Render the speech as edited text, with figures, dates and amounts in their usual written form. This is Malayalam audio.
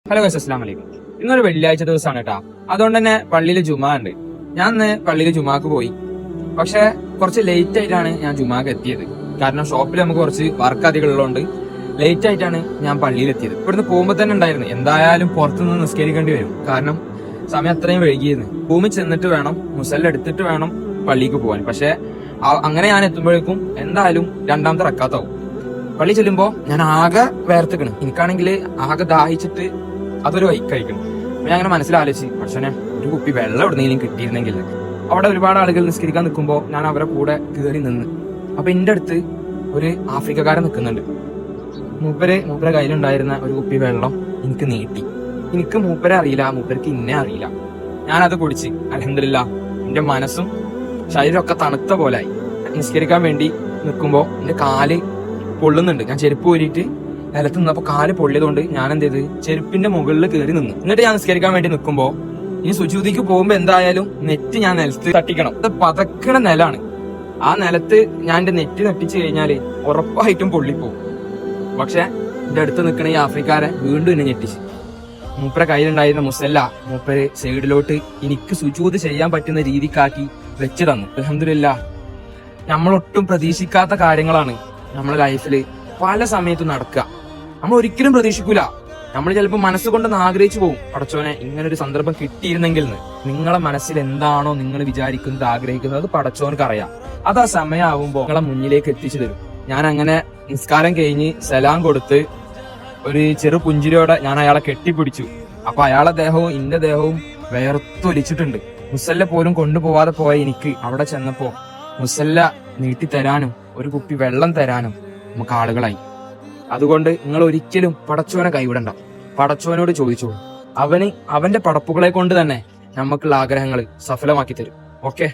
ഹലോ ഗൈസ്, അസ്സലാമു അലൈക്കും. ഇന്നൊരു വെള്ളിയാഴ്ച ദിവസമാണ് കേട്ടാ. അതുകൊണ്ട് തന്നെ പള്ളിയിൽ ജുമാ ഉണ്ട്. ഞാൻ ഇന്ന് പള്ളിയിൽ ജുമാക്ക് പോയി. പക്ഷെ കുറച്ച് ലേറ്റ് ആയിട്ടാണ് ഞാൻ ജുമാക്ക് എത്തിയത്. കാരണം ഷോപ്പിൽ നമുക്ക് കുറച്ച് വർക്ക് അധികം ഉള്ളതുകൊണ്ട് ലേറ്റ് ആയിട്ടാണ് ഞാൻ പള്ളിയിൽ എത്തിയത്. ഇവിടുന്ന് പോകുമ്പോൾ തന്നെ ഉണ്ടായിരുന്നു എന്തായാലും പുറത്തുനിന്ന് നിസ്കരിക്കേണ്ടി വരും. കാരണം സമയം അത്രയും വൈകിയിരുന്നു. ഭൂമി ചെന്നിട്ട് വേണം, മുസല്ല എടുത്തിട്ട് വേണം പള്ളിക്ക് പോകാൻ. പക്ഷെ അങ്ങനെ ഞാൻ എത്തുമ്പോഴേക്കും എന്തായാലും രണ്ടാമത്തെ റക്കാത്താവും. പള്ളി ചെല്ലുമ്പോ ഞാൻ ആകെ വേർത്തിക്കണം. എനിക്കാണെങ്കിൽ ആകെ ദാഹിച്ചിട്ട് അതൊരു വൈക്കഴിക്കണം. ഞാൻ അങ്ങനെ മനസ്സിലാലോചിച്ച്, പക്ഷേ ഒരു കുപ്പി വെള്ളം എവിടെന്നെങ്കിലും കിട്ടിയിരുന്നെങ്കിൽ. അവിടെ ഒരുപാട് ആളുകൾ നിസ്കരിക്കാൻ നിൽക്കുമ്പോൾ ഞാൻ അവരെ കൂടെ കയറി നിന്ന്. അപ്പൊ എന്റെ അടുത്ത് ഒരു ആഫ്രിക്കക്കാരൻ നിൽക്കുന്നുണ്ട്. മൂപ്പരെ കയ്യിലുണ്ടായിരുന്ന ഒരു കുപ്പി വെള്ളം എനിക്ക് നീട്ടി. എനിക്ക് മൂപ്പരെ അറിയില്ല, മൂപ്പർക്ക് ഇന്നെ അറിയില്ല. ഞാനത് കുടിച്ച് അൽഹംദുലില്ലാ എന്റെ മനസ്സും ശരീരമൊക്കെ തണുത്ത പോലായി. നിസ്കരിക്കാൻ വേണ്ടി നിൽക്കുമ്പോൾ എന്റെ കാല് പൊള്ളുന്നുണ്ട്. ഞാൻ ചെരുപ്പ് ഊരിയിട്ട് നിലത്ത് നിന്നപ്പോ കാല് പൊള്ളിയതുകൊണ്ട് ഞാൻ എന്ത് ചെയ്ത് ചെരുപ്പിന്റെ മുകളിൽ കയറി നിന്ന്. എന്നിട്ട് ഞാൻ നിസ്കരിക്കാൻ വേണ്ടി നിൽക്കുമ്പോ ഈ സുജൂദിക്ക് പോകുമ്പോ എന്തായാലും നെറ്റ് ഞാൻ നിലത്ത് തട്ടിക്കണം. അത് പതക്കണ നിലാണ്. ആ നിലത്ത് ഞാൻ എന്റെ നെറ്റ് തട്ടിച്ചു കഴിഞ്ഞാല് ഉറപ്പായിട്ടും പൊള്ളിപ്പോവും. പക്ഷെ എന്റെ അടുത്ത് നിൽക്കണ ഈ ആഫ്രിക്കാരെ വീണ്ടും എന്നെ ഞെട്ടിച്ച്. മൂപ്പരെ കയ്യിലുണ്ടായിരുന്ന മുസല്ല മൂപ്പര് സൈഡിലോട്ട് എനിക്ക് സുജൂദ് ചെയ്യാൻ പറ്റുന്ന രീതിക്കാക്കി വെച്ച് തന്നു. അൽഹംദുലില്ലാ, നമ്മളൊട്ടും പ്രതീക്ഷിക്കാത്ത കാര്യങ്ങളാണ് നമ്മുടെ ലൈഫില് പല സമയത്തും നടക്കുക. നമ്മൾ ഒരിക്കലും പ്രതീക്ഷിക്കൂല. നമ്മൾ ചിലപ്പോൾ മനസ്സുകൊണ്ടൊന്ന് ആഗ്രഹിച്ചു പോകും, പടച്ചോനെ ഇങ്ങനൊരു സന്ദർഭം കിട്ടിയിരുന്നെങ്കിൽ. നിങ്ങളെ മനസ്സിൽ എന്താണോ നിങ്ങൾ വിചാരിക്കുന്നത്, ആഗ്രഹിക്കുന്നത്, അത് പടച്ചോനക്ക് അറിയാം. അത് ആ സമയമാകുമ്പോൾ നിങ്ങളെ മുന്നിലേക്ക് എത്തിച്ചു തരും. ഞാൻ അങ്ങനെ നിസ്കാരം കഴിഞ്ഞ് സലാം കൊടുത്ത് ഒരു ചെറു പുഞ്ചിരിയോടെ ഞാൻ അയാളെ കെട്ടിപ്പിടിച്ചു. അപ്പൊ അയാളെ ദേഹവും എന്റെ ദേഹവും വേർത്തൊലിച്ചിട്ടുണ്ട്. മുസല്ല പോലും കൊണ്ടുപോവാതെ പോയ എനിക്ക് അവിടെ ചെന്നപ്പോ മുസല്ല നീട്ടിത്തരാനും ഒരു കുപ്പി വെള്ളം തരാനും നമുക്ക് ആളുകളായി. അതുകൊണ്ട് നിങ്ങൾ ഒരിക്കലും പടച്ചോനെ കൈവിടണ്ട. പടച്ചോനോട് ചോദിച്ചോളൂ. അവന്റെ പടപ്പുകളെ കൊണ്ട് തന്നെ നമുക്കുള്ള ആഗ്രഹങ്ങൾ സഫലമാക്കി തരും. ഓക്കെ.